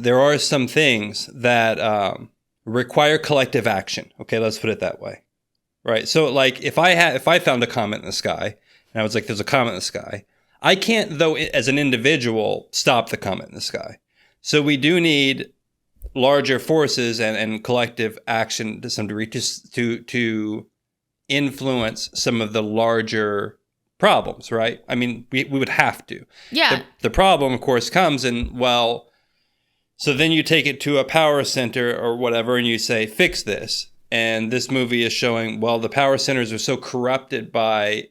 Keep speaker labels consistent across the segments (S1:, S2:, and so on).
S1: there are some things that require collective action. Okay, let's put it that way. Right. So like if I found a comet in the sky and I was like, there's a comet in the sky, I can't, though, as an individual, stop the comet in the sky. So we do need larger forces and collective action to some degree to influence some of the larger problems, right? I mean, we would have to.
S2: Yeah.
S1: The problem, of course, comes in, well, so then you take it to a power center or whatever and you say, fix this. And this movie is showing, well, the power centers are so corrupted by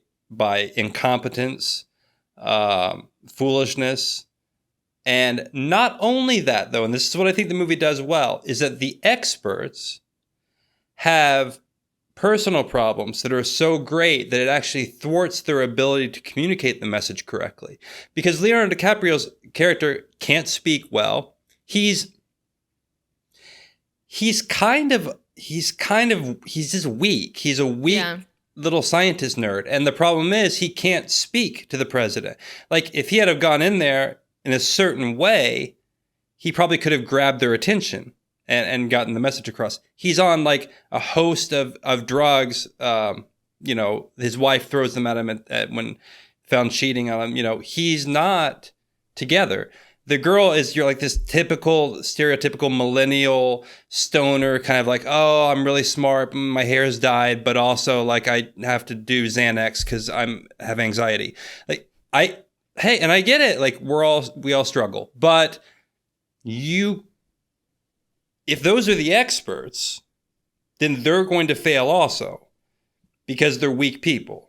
S1: incompetence, foolishness. And not only that, though, and this is what I think the movie does well, is that the experts have personal problems that are so great that it actually thwarts their ability to communicate the message correctly. Because Leonardo DiCaprio's character can't speak well. He's just weak. He's a weak little scientist nerd. And the problem is he can't speak to the president. Like if he had have gone in there in a certain way, he probably could have grabbed their attention and gotten the message across. He's on like a host of drugs. His wife throws them at him when found cheating on him. He's not together. The girl is, you're like this stereotypical millennial stoner, kind of like, oh, I'm really smart, my hair's dyed, but also like I have to do Xanax because have anxiety. Like and I get it. Like we all struggle, but if those are the experts, then they're going to fail also because they're weak people.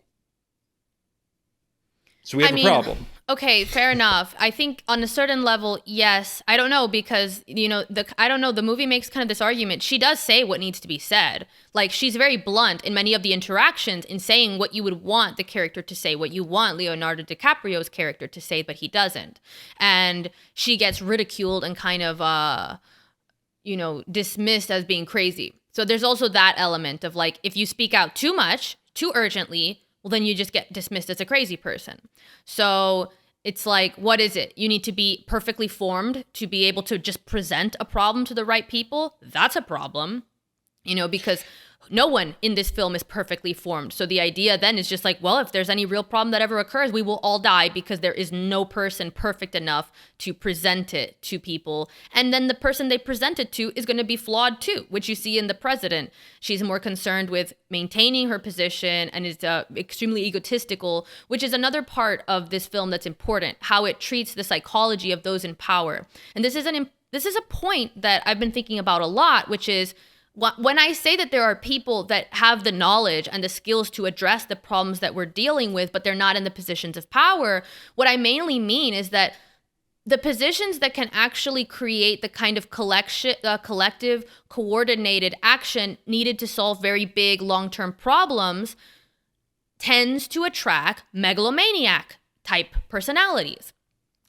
S1: So we have a problem.
S2: Okay, fair enough. I think on a certain level, yes. I don't know because, the movie makes kind of this argument. She does say what needs to be said. Like, she's very blunt in many of the interactions in saying what you would want the character to say, what you want Leonardo DiCaprio's character to say, but he doesn't. And she gets ridiculed and kind of, dismissed as being crazy. So there's also that element of like, if you speak out too much, too urgently, well, then you just get dismissed as a crazy person. So it's like, what is it? You need to be perfectly formed to be able to just present a problem to the right people. That's a problem, because no one in this film is perfectly formed. So the idea then is just like, well, if there's any real problem that ever occurs, we will all die because there is no person perfect enough to present it to people. And then the person they present it to is going to be flawed too, which you see in the president. She's more concerned with maintaining her position and is extremely egotistical, which is another part of this film that's important, how it treats the psychology of those in power. And this is a point that I've been thinking about a lot, which is, when I say that there are people that have the knowledge and the skills to address the problems that we're dealing with, but they're not in the positions of power, what I mainly mean is that the positions that can actually create the kind of collective, coordinated action needed to solve very big long-term problems tends to attract megalomaniac type personalities.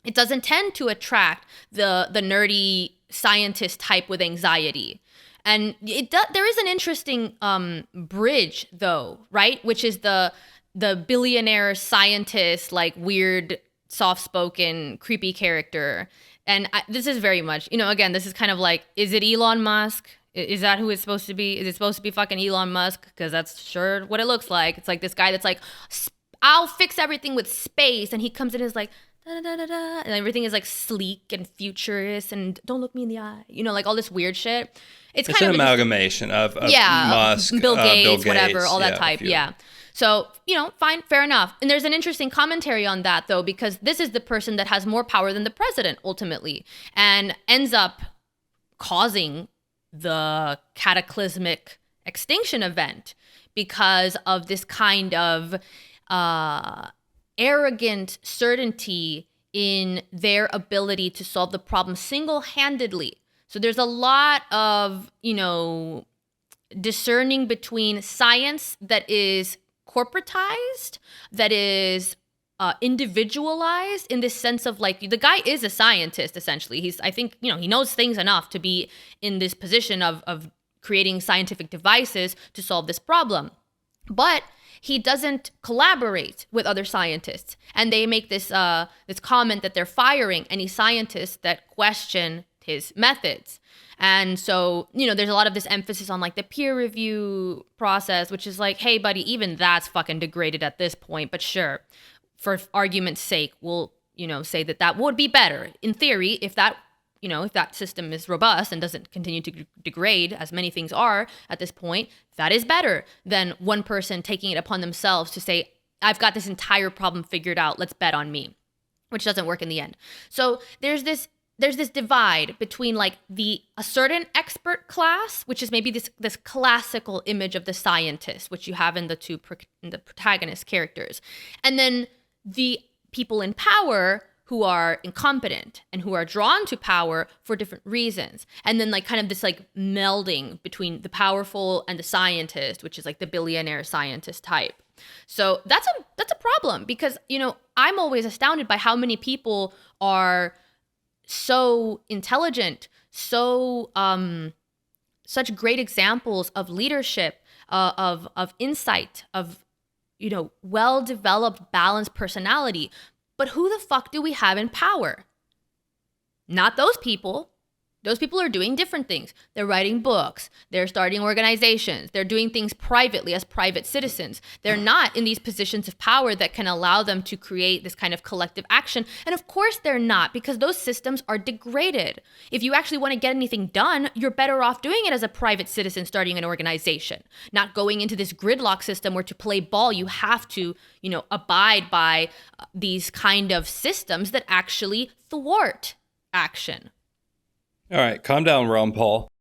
S2: It doesn't tend to attract the nerdy scientist type with anxiety. And there is an interesting bridge, though, right? Which is the billionaire scientist, like weird, soft-spoken, creepy character. And this is very much, again, this is kind of like, is it Elon Musk? Is that who it's supposed to be? Is it supposed to be fucking Elon Musk? Because that's sure what it looks like. It's like this guy that's like, I'll fix everything with space. And he comes in and is like, da, da, da, da, and everything is like sleek and futurist and don't look me in the eye. Like all this weird shit. It's kind
S1: an
S2: of
S1: amalgamation of Musk,
S2: Bill Gates, whatever, all that type. Yeah. So, fine, fair enough. And there's an interesting commentary on that, though, because this is the person that has more power than the president, ultimately, and ends up causing the cataclysmic extinction event because of this kind of arrogant certainty in their ability to solve the problem single-handedly. So there's a lot of, discerning between science that is corporatized, that is individualized in this sense of like, the guy is a scientist, essentially. I think, he knows things enough to be in this position of creating scientific devices to solve this problem. But he doesn't collaborate with other scientists. And they make this comment that they're firing any scientists that question his methods. And so, there's a lot of this emphasis on like the peer review process, which is like, hey, buddy, even that's fucking degraded at this point. But sure, for argument's sake, we'll, say that would be better in theory if that system is robust and doesn't continue to degrade, as many things are at this point. That is better than one person taking it upon themselves to say, I've got this entire problem figured out, let's bet on me, which doesn't work in the end. So there's this divide between like a certain expert class, which is maybe this classical image of the scientist, which you have in the protagonist characters, and then the people in power who are incompetent and who are drawn to power for different reasons. And then like kind of this like melding between the powerful and the scientist, which is like the billionaire scientist type. So that's a problem because, I'm always astounded by how many people are so intelligent, so such great examples of leadership, of insight, of well-developed, balanced personality. But who the fuck do we have in power? Not those people. Those people are doing different things. They're writing books. They're starting organizations. They're doing things privately as private citizens. They're not in these positions of power that can allow them to create this kind of collective action. And of course they're not, because those systems are degraded. If you actually want to get anything done, you're better off doing it as a private citizen starting an organization, not going into this gridlock system where to play ball, you have to, abide by these kind of systems that actually thwart action.
S1: All right, calm down, Ron Paul.